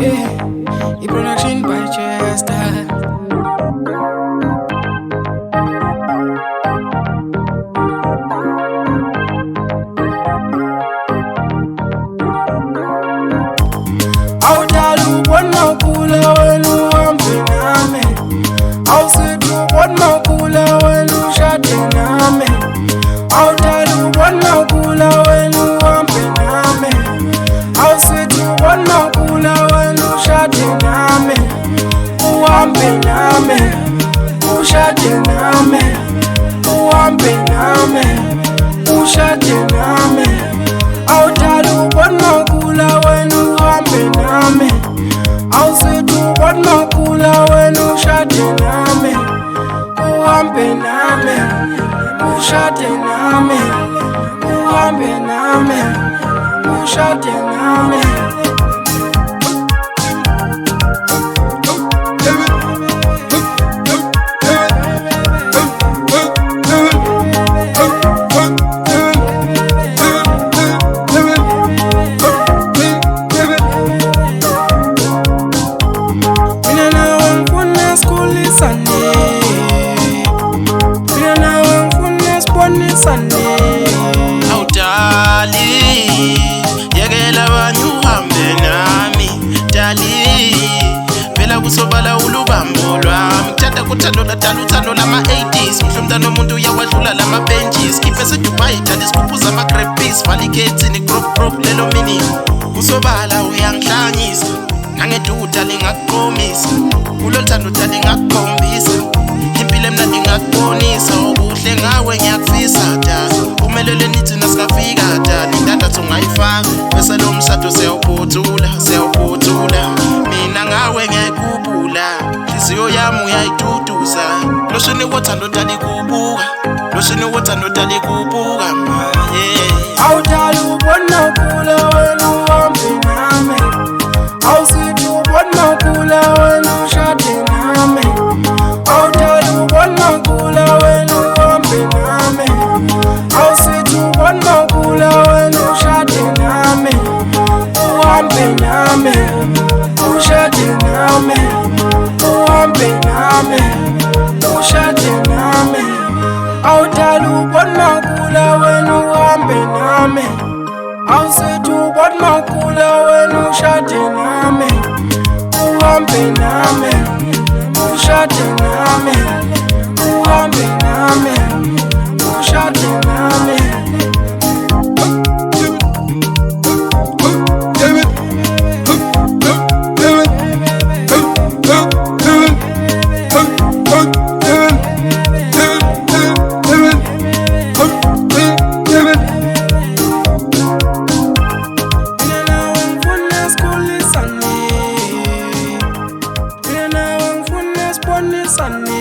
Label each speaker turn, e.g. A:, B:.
A: Yeah, production by Chester. Awudalu bona kula wenu hambe nami, awusitu bona kula wenu shade nami. Awudalu bona kula wenu hambe nami, awusitu bona kula wenu shade nami. Uhambe nami, ushade nami. Uhambe nami, ushade nami. Awudalu bona kula wenu hambe nami, awusitu bona kula wenu shade nami. Uhambe nami, ushade nami. Uhambe nami, ushade nami.
B: Awudali, yekela abanye uhambe nami. Dali, phela kusobala ulubambo lwami. Ngithanda kuthando ladala uthando lama-80s. Mhle umntana womuntu uyawadlula lama-benches. Khiphe seDubai, thanda isikhuphuza ama-grappies. Vala ikhethini, crop lelo mini. Kusobala uyangihlanyisa, nangeduda lingakuqomisa. Kulolu thando dali ngakukhombisa, impilo emnandi ngakubonisa. Ubuhle ngawe ngiyakufisa dali, umelele nithi nasikafika dali. Indandatho ungayifaka bese lo mshado siyawuphothula. Mina ngawe ngiyayikhuphula, inhliziyo yami uyayiduduza. Loshini wothando dali kubuka, loshini wothando dali kubuka.
A: Awudalu bona kula wenu hambe nami, awusitu bona kula wenu shade nami. Awudalu bona kula wenu hambe nami, awusitu bona kula wenu shade nami. Uhambe nami, ushade nami. Uhambe nami, ushade nami. Awudalu bona kula wenu hambe nami, awusitu bona kula wenu shade nami. Uhambe nami, ushade nami. Uhambe nami, ushade nami. Sunny.